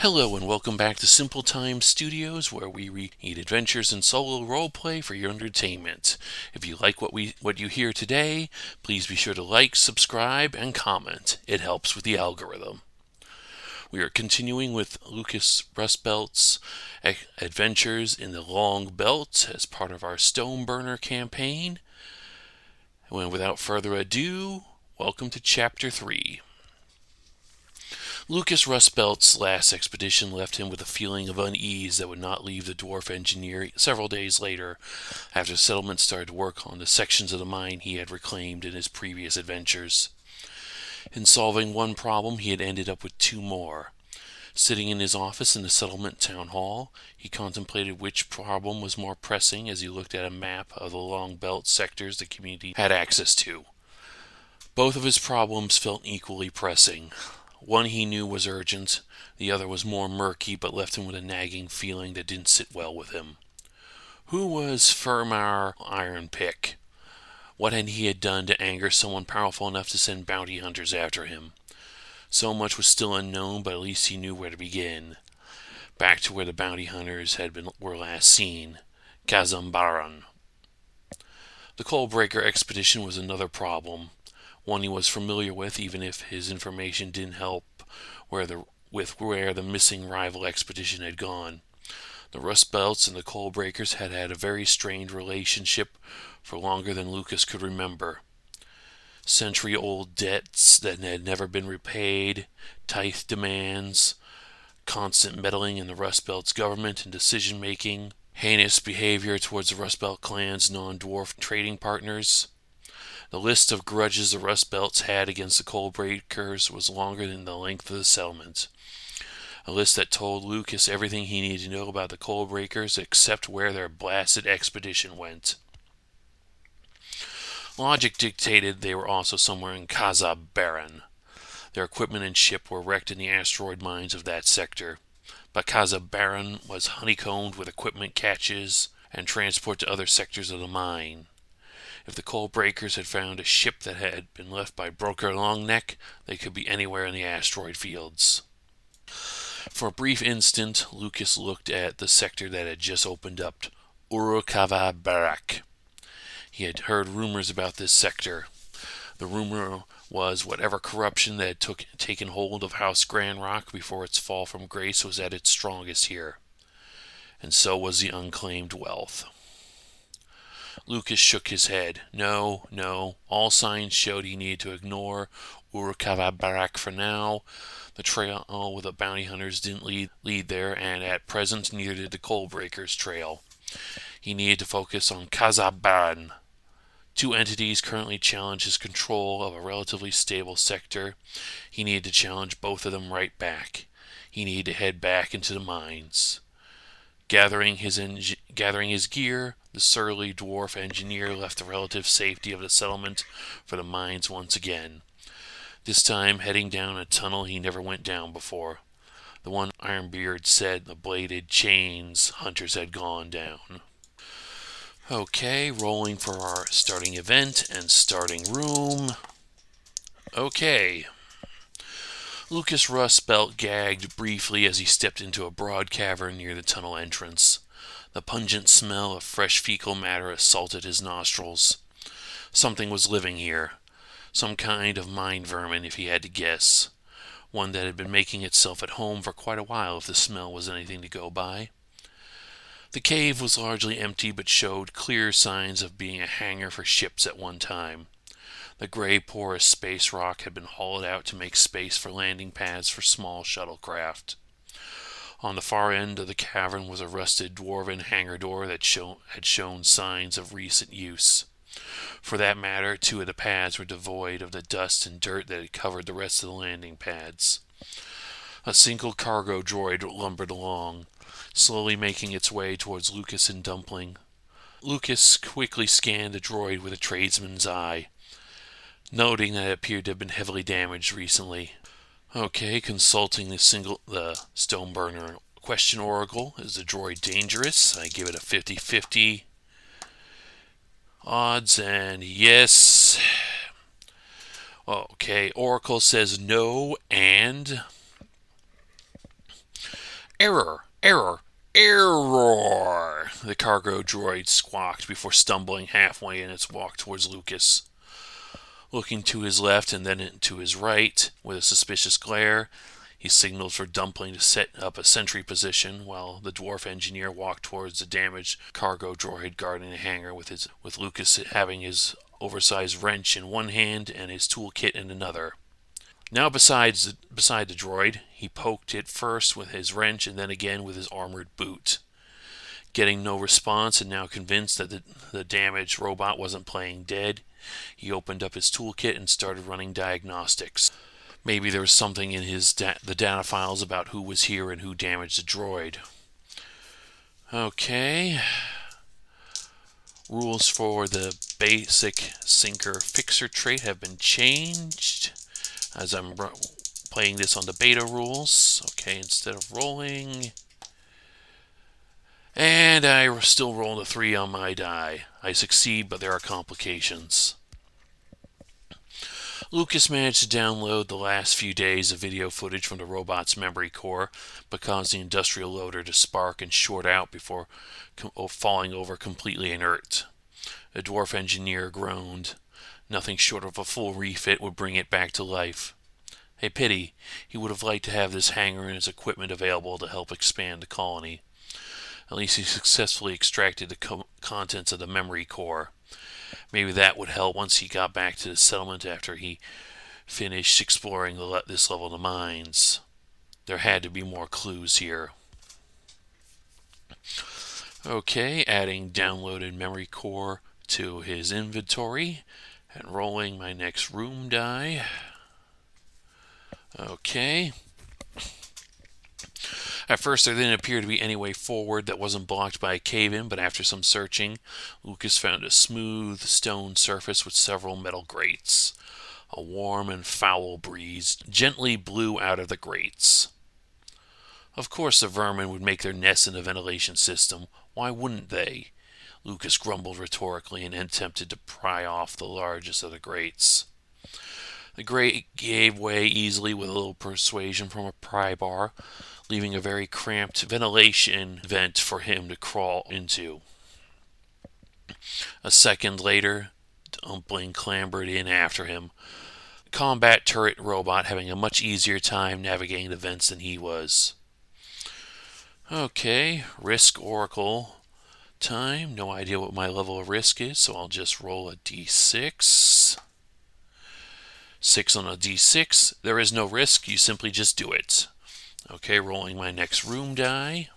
Hello and welcome back to Simple Time Studios, where we read adventures and solo roleplay for your entertainment. If you like what you hear today, please be sure to like, subscribe, and comment. It helps with the algorithm. We are continuing with Lukas Rustbelt's adventures in the Long Belt as part of our Stoneburner campaign. And without further ado, welcome to Chapter 3. Lukas Rustbelt's last expedition left him with a feeling of unease that would not leave the dwarf engineer several days later, after the settlement started to work on the sections of the mine he had reclaimed in his previous adventures. In solving one problem, he had ended up with two more. Sitting in his office in the settlement town hall, he contemplated which problem was more pressing as he looked at a map of the Long Belt sectors the community had access to. Both of his problems felt equally pressing. One he knew was urgent, the other was more murky but left him with a nagging feeling that didn't sit well with him. Who was Fermar Ironpick? What had he done to anger someone powerful enough to send bounty hunters after him? So much was still unknown, but at least he knew where to begin. Back to where the bounty hunters were last seen, Kazambaran. The Coalbreaker expedition was another problem. One he was familiar with, even if his information didn't help where the missing rival expedition had gone. The Rustbelts and the Coalbreakers had had a very strained relationship for longer than Lukas could remember. Century-old debts that had never been repaid, tithe demands, constant meddling in the Rustbelt's government and decision-making, heinous behavior towards the Rustbelt clan's non-dwarf trading partners. The list of grudges the Rustbelts had against the Coalbreakers was longer than the length of the settlement. A list that told Lukas everything he needed to know about the Coalbreakers except where their blasted expedition went. Logic dictated they were also somewhere in Kazambaran. Their equipment and ship were wrecked in the asteroid mines of that sector, but Kazambaran was honeycombed with equipment caches and transport to other sectors of the mine. If the Coalbreakers had found a ship that had been left by Broker Longneck, they could be anywhere in the asteroid fields. For a brief instant, Lukas looked at the sector that had just opened up, Urukava Barak. He had heard rumors about this sector. The rumor was whatever corruption that had taken hold of House Grandrock before its fall from grace was at its strongest here. And so was the unclaimed wealth. Lukas shook his head. No. All signs showed he needed to ignore Urukava Barak for now. The trail with the bounty hunters didn't lead there, and at present neither did the Coalbreakers trail. He needed to focus on Kazambaran. Two entities currently challenged his control of a relatively stable sector. He needed to challenge both of them right back. He needed to head back into the mines. Gathering his gear, the surly dwarf engineer left the relative safety of the settlement for the mines once again. This time heading down a tunnel he never went down before. The one Ironbeard said the bladed chains hunters had gone down. Okay, rolling for our starting event and starting room. Okay. Lukas Rustbelt gagged briefly as he stepped into a broad cavern near the tunnel entrance. The pungent smell of fresh fecal matter assaulted his nostrils. Something was living here. Some kind of mine vermin, if he had to guess. One that had been making itself at home for quite a while, if the smell was anything to go by. The cave was largely empty, but showed clear signs of being a hangar for ships at one time. The gray, porous space rock had been hollowed out to make space for landing pads for small shuttlecraft. On the far end of the cavern was a rusted dwarven hangar door that had shown signs of recent use. For that matter, two of the pads were devoid of the dust and dirt that had covered the rest of the landing pads. A single cargo droid lumbered along, slowly making its way towards Lukas and Dumpling. Lukas quickly scanned the droid with a tradesman's eye, noting that it appeared to have been heavily damaged recently. Okay, consulting the Stoneburner question oracle. Is the droid dangerous? I give it a 50-50 odds, and yes. Okay, oracle says no, and Error! Error! Error! The cargo droid squawked before stumbling halfway in its walk towards Lucas. Looking to his left and then to his right with a suspicious glare, he signaled for Dumpling to set up a sentry position while the dwarf engineer walked towards the damaged cargo droid guarding the hangar with Lucas having his oversized wrench in one hand and his toolkit in another. Now beside the droid, he poked it first with his wrench and then again with his armored boot. Getting no response and now convinced that the damaged robot wasn't playing dead, he opened up his toolkit and started running diagnostics. Maybe there was something in the data files about who was here and who damaged the droid. Okay. Rules for the basic sinker fixer trait have been changed as I'm playing this on the beta rules. Okay, instead of rolling. And I still rolled a 3 on my die. I succeed, but there are complications. Lucas managed to download the last few days of video footage from the robot's memory core, but caused the industrial loader to spark and short out before falling over completely inert. The dwarf engineer groaned. Nothing short of a full refit would bring it back to life. A pity. He would have liked to have this hangar and his equipment available to help expand the colony. At least he successfully extracted the contents of the memory core. Maybe that would help once he got back to the settlement after he finished exploring this level of the mines. There had to be more clues here. Okay, adding downloaded memory core to his inventory and rolling my next room die. Okay. At first, there didn't appear to be any way forward that wasn't blocked by a cave-in, but after some searching, Lucas found a smooth stone surface with several metal grates. A warm and foul breeze gently blew out of the grates. Of course the vermin would make their nest in the ventilation system. Why wouldn't they? Lucas grumbled rhetorically and attempted to pry off the largest of the grates. The grate gave way easily with a little persuasion from a pry bar, leaving a very cramped ventilation vent for him to crawl into. A second later, Dumpling clambered in after him, the combat turret robot having a much easier time navigating the vents than he was. Okay, risk oracle time. No idea what my level of risk is, so I'll just roll a d6. 6 on a d6. There is no risk, you simply just do it. Okay, rolling my next room die.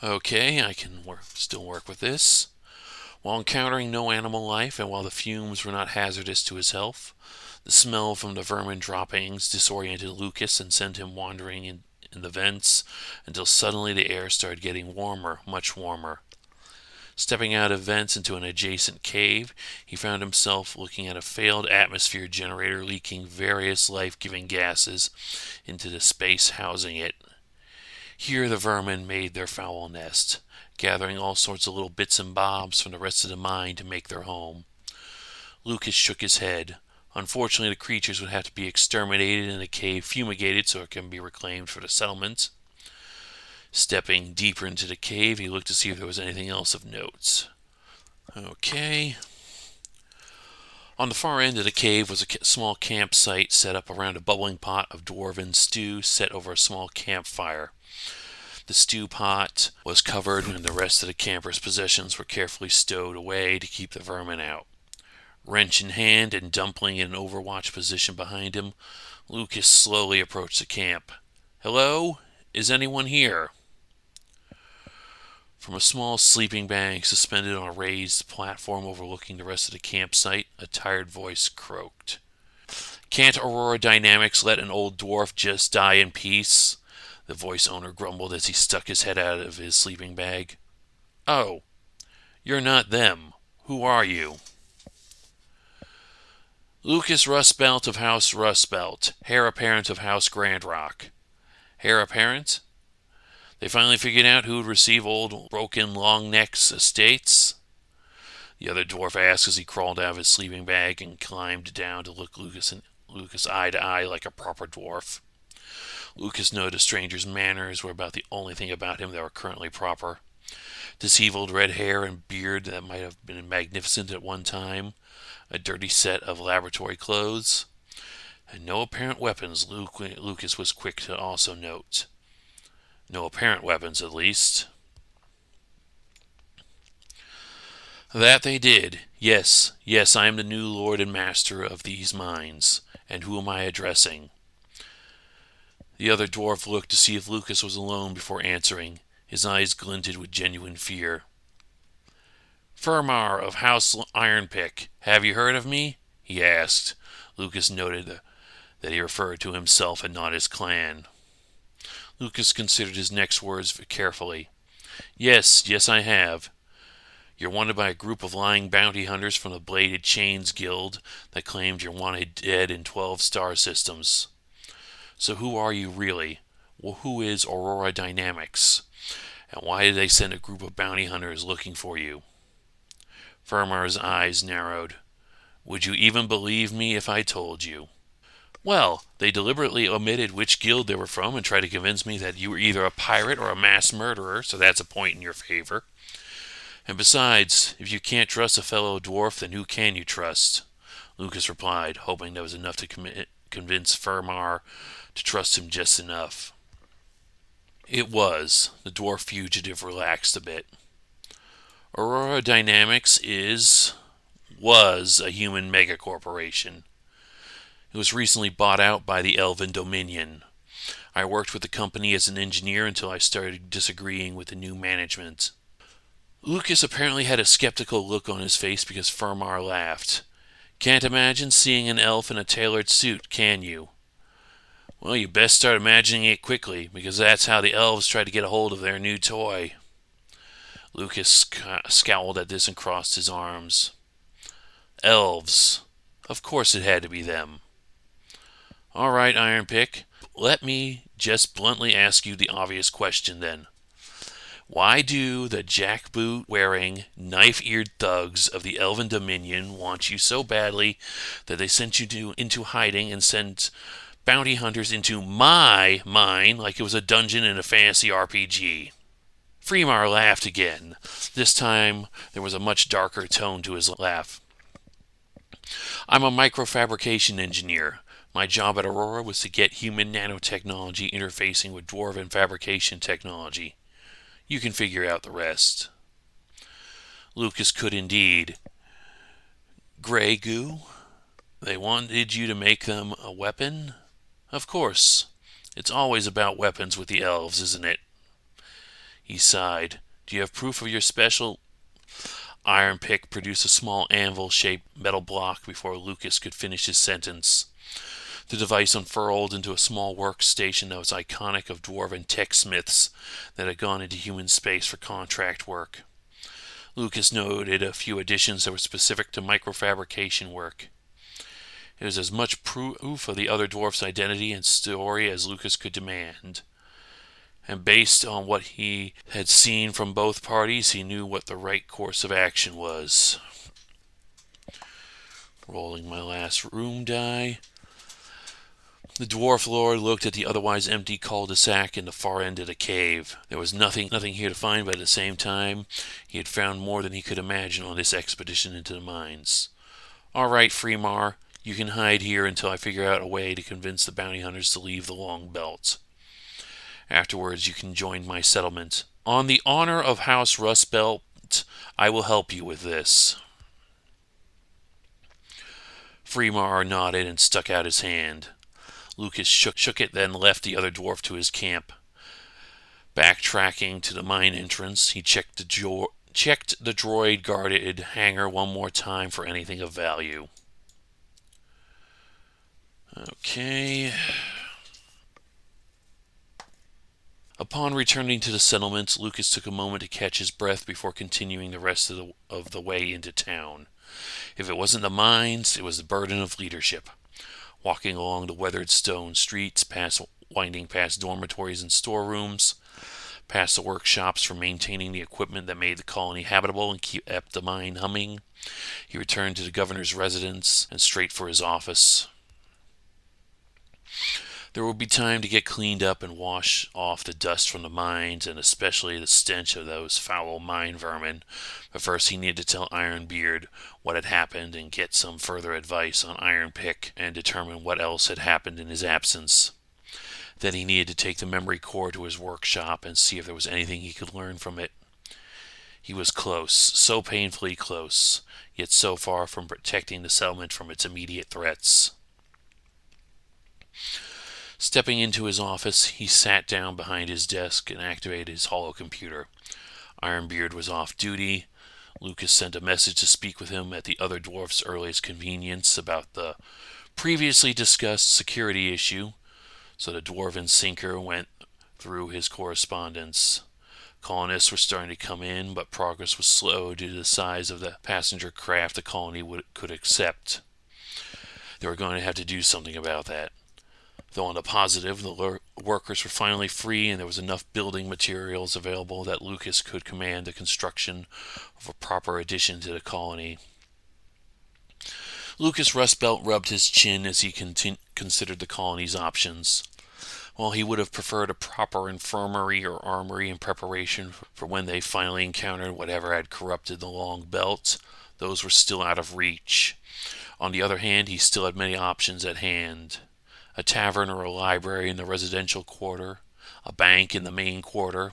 Okay, I can still work with this. While encountering no animal life and while the fumes were not hazardous to his health, the smell from the vermin droppings disoriented Lucas and sent him wandering in the vents until suddenly the air started getting warmer, much warmer. Stepping out of vents into an adjacent cave, he found himself looking at a failed atmosphere generator leaking various life-giving gases into the space housing it. Here the vermin made their foul nest, gathering all sorts of little bits and bobs from the rest of the mine to make their home. Lucas shook his head. Unfortunately, the creatures would have to be exterminated and the cave fumigated so it can be reclaimed for the settlement. Stepping deeper into the cave, he looked to see if there was anything else of note. Okay. On the far end of the cave was a small campsite set up around a bubbling pot of dwarven stew set over a small campfire. The stew pot was covered and the rest of the campers' possessions were carefully stowed away to keep the vermin out. Wrench in hand and Dumpling in an overwatch position behind him, Lucas slowly approached the camp. "Hello? Is anyone here?" From a small sleeping bag suspended on a raised platform overlooking the rest of the campsite, a tired voice croaked. "Can't Aurora Dynamics let an old dwarf just die in peace?" The voice owner grumbled as he stuck his head out of his sleeping bag. "Oh, you're not them. Who are you?" "Lukas Rustbelt of House Rustbelt, heir apparent of House Grandrock." "Heir apparent? They finally figured out who would receive old broken Longneck's estates?" The other dwarf asked as he crawled out of his sleeping bag and climbed down to look Lucas eye to eye like a proper dwarf. Lucas noted the stranger's manners were about the only thing about him that were currently proper. Disheveled red hair and beard that might have been magnificent at one time, a dirty set of laboratory clothes, and no apparent weapons, Lucas was quick to also note. No apparent weapons, at least. That they did. Yes, I am the new lord and master of these mines. And who am I addressing? The other dwarf looked to see if Lucas was alone before answering. His eyes glinted with genuine fear. Fermar of House Ironpick, have you heard of me? He asked. Lucas noted that he referred to himself and not his clan. Lucas considered his next words carefully. Yes, I have. You're wanted by a group of lying bounty hunters from the Bladed Chains Guild that claimed you're wanted dead in 12 star systems. So who are you really? Well, who is Aurora Dynamics? And why did they send a group of bounty hunters looking for you? Fermar's eyes narrowed. Would you even believe me if I told you? Well, they deliberately omitted which guild they were from and tried to convince me that you were either a pirate or a mass murderer, so that's a point in your favor. And besides, if you can't trust a fellow dwarf, then who can you trust? Lucas replied, hoping that was enough to convince Fermar to trust him just enough. It was. The dwarf fugitive relaxed a bit. Aurora Dynamics was a human megacorporation. It was recently bought out by the Elven Dominion. I worked with the company as an engineer until I started disagreeing with the new management. Lucas apparently had a skeptical look on his face because Fermar laughed. Can't imagine seeing an elf in a tailored suit, can you? Well, you best start imagining it quickly, because that's how the elves tried to get a hold of their new toy. Lucas scowled at this and crossed his arms. Elves. Of course it had to be them. All right, Ironpick. Let me just bluntly ask you the obvious question then. Why do the jackboot-wearing, knife-eared thugs of the Elven Dominion want you so badly that they sent you into hiding and sent bounty hunters into my mine like it was a dungeon in a fantasy RPG? Fermar laughed again. This time there was a much darker tone to his laugh. I'm a microfabrication engineer. My job at Aurora was to get human nanotechnology interfacing with dwarven fabrication technology. You can figure out the rest. Lucas could indeed. Grey goo? They wanted you to make them a weapon? Of course. It's always about weapons with the elves, isn't it? He sighed. Do you have proof of your special? Ironpick produced a small anvil-shaped metal block before Lucas could finish his sentence. The device unfurled into a small workstation that was iconic of dwarven techsmiths that had gone into human space for contract work. Lucas noted a few additions that were specific to microfabrication work. It was as much proof of the other dwarf's identity and story as Lucas could demand. And based on what he had seen from both parties, he knew what the right course of action was. Rolling my last room die. The dwarf lord looked at the otherwise empty cul-de-sac in the far end of the cave. There was nothing here to find, but at the same time, he had found more than he could imagine on this expedition into the mines. All right, Fermar, you can hide here until I figure out a way to convince the bounty hunters to leave the Long Belt. Afterwards, you can join my settlement. On the honor of House Rustbelt, I will help you with this. Fermar nodded and stuck out his hand. Lucas shook it, then left the other dwarf to his camp. Backtracking to the mine entrance, he checked the droid-guarded hangar one more time for anything of value. Okay. Upon returning to the settlement, Lucas took a moment to catch his breath before continuing the rest of the way into town. If it wasn't the mines, it was the burden of leadership. Walking along the weathered stone streets, winding past dormitories and storerooms, past the workshops for maintaining the equipment that made the colony habitable and kept the mine humming, he returned to the governor's residence and straight for his office. There would be time to get cleaned up and wash off the dust from the mines, and especially the stench of those foul mine vermin. But first he needed to tell Ironbeard what had happened and get some further advice on Iron Pick and determine what else had happened in his absence. Then he needed to take the memory core to his workshop and see if there was anything he could learn from it. He was close, so painfully close, yet so far from protecting the settlement from its immediate threats. Stepping into his office, he sat down behind his desk and activated his holocomputer. Ironbeard was off duty. Lukas sent a message to speak with him at the other dwarf's earliest convenience about the previously discussed security issue, so the Dwarven Sinker went through his correspondence. Colonists were starting to come in, but progress was slow due to the size of the passenger craft the colony could accept. They were going to have to do something about that. Though on the positive, the workers were finally free and there was enough building materials available that Lukas could command the construction of a proper addition to the colony. Lukas Rustbelt rubbed his chin as he considered the colony's options. While he would have preferred a proper infirmary or armory in preparation for when they finally encountered whatever had corrupted the Long Belt, those were still out of reach. On the other hand, he still had many options at hand. A tavern or a library in the residential quarter, a bank in the main quarter,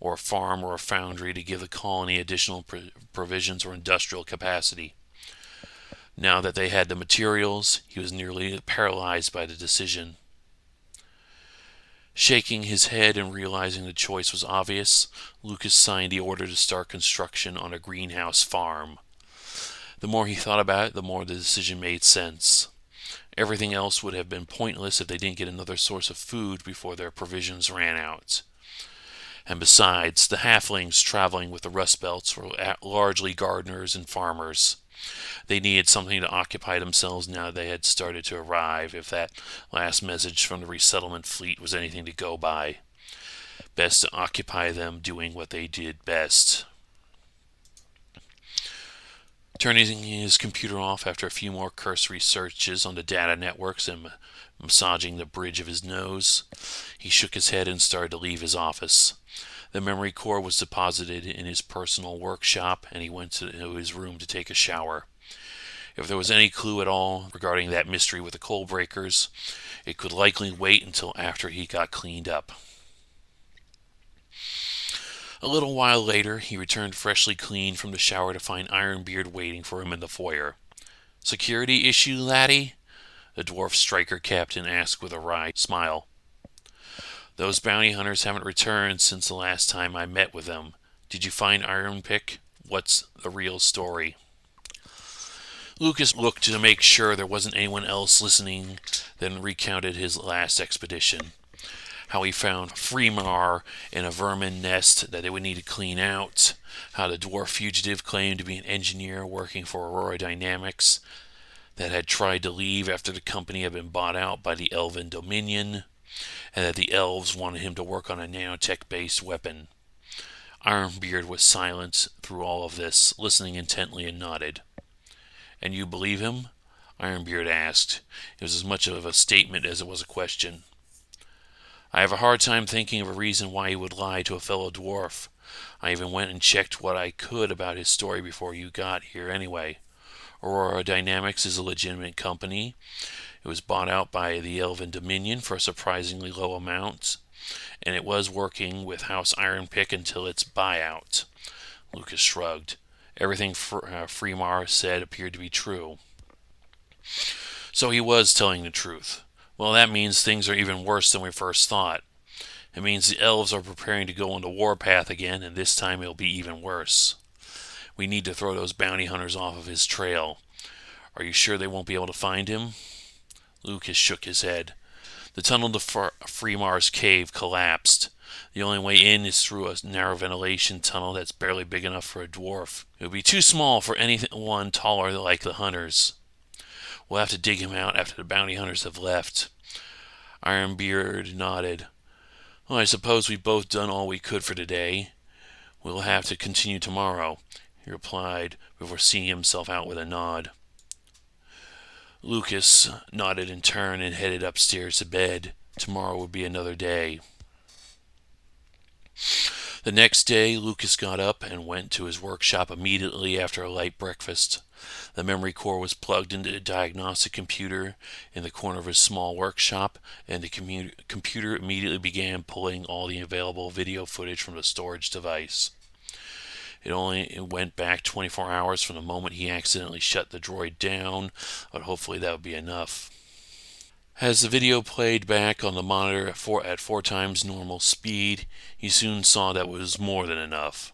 or a farm or a foundry to give the colony additional provisions or industrial capacity. Now that they had the materials, he was nearly paralyzed by the decision. Shaking his head and realizing the choice was obvious, Lukas signed the order to start construction on a greenhouse farm. The more he thought about it, the more the decision made sense. Everything else would have been pointless if they didn't get another source of food before their provisions ran out. And besides, the halflings traveling with the Rustbelts were largely gardeners and farmers. They needed something to occupy themselves now they had started to arrive, if that last message from the resettlement fleet was anything to go by. Best to occupy them doing what they did best. Turning his computer off after a few more cursory searches on the data networks and massaging the bridge of his nose, he shook his head and started to leave his office. The memory core was deposited in his personal workshop, and he went to his room to take a shower. If there was any clue at all regarding that mystery with the coal breakers, it could likely wait until after he got cleaned up. A little while later, he returned freshly cleaned from the shower to find Ironbeard waiting for him in the foyer. "Security issue, laddie?" the dwarf striker captain asked with a wry smile. "Those bounty hunters haven't returned since the last time I met with them. Did you find Iron Pick? What's the real story?" Lukas looked to make sure there wasn't anyone else listening, then recounted his last expedition. How he found Freemar in a vermin nest that they would need to clean out. How the dwarf fugitive claimed to be an engineer working for Aurora Dynamics that had tried to leave after the company had been bought out by the Elven Dominion, and that the elves wanted him to work on a nanotech-based weapon. Ironbeard was silent through all of this, listening intently, and nodded. "And you believe him?" Ironbeard asked. It was as much of a statement as it was a question. "I have a hard time thinking of a reason why he would lie to a fellow dwarf. I even went and checked what I could about his story before you got here anyway. Aurora Dynamics is a legitimate company. It was bought out by the Elven Dominion for a surprisingly low amount, and it was working with House Ironpick until its buyout." Lukas shrugged. Everything Freemar said appeared to be true. "So he was telling the truth. Well, that means things are even worse than we first thought. It means the elves are preparing to go on the warpath again, and this time it'll be even worse. We need to throw those bounty hunters off of his trail. Are you sure they won't be able to find him?" Lukas shook his head. The tunnel to Freemar's cave collapsed. The only way in is through a narrow ventilation tunnel that's barely big enough for a dwarf. It would be too small for anyone taller like the hunters. We'll have to dig him out after the bounty hunters have left. Ironbeard nodded. "Well, I suppose we've both done all we could for today. We'll have to continue tomorrow," he replied before seeing himself out with a nod. Lucas nodded in turn and headed upstairs to bed. Tomorrow would be another day. The next day, Lucas got up and went to his workshop immediately after a light breakfast. The memory core was plugged into a diagnostic computer in the corner of his small workshop, and the computer immediately began pulling all the available video footage from the storage device. It only went back 24 hours from the moment he accidentally shut the droid down, but hopefully that would be enough. As the video played back on the monitor at four times normal speed, he soon saw that it was more than enough.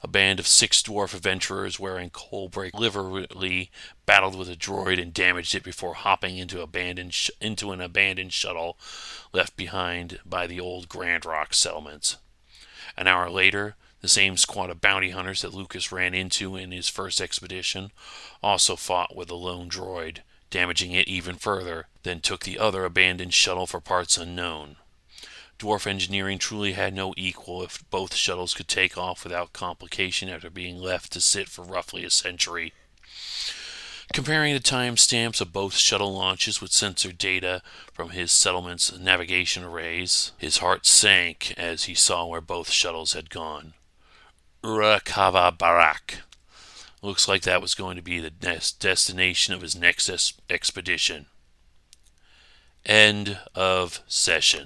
A band of 6 dwarf adventurers wearing coal-break livery battled with a droid and damaged it before hopping into an abandoned shuttle left behind by the old Grandrock settlements. An hour later, the same squad of bounty hunters that Lucas ran into in his first expedition also fought with a lone droid, damaging it even further, then took the other abandoned shuttle for parts unknown. Dwarf engineering truly had no equal if both shuttles could take off without complication after being left to sit for roughly a century. Comparing the timestamps of both shuttle launches with sensor data from his settlement's navigation arrays, his heart sank as he saw where both shuttles had gone. Urakava Barak. Looks like that was going to be the destination of his next expedition. End of session.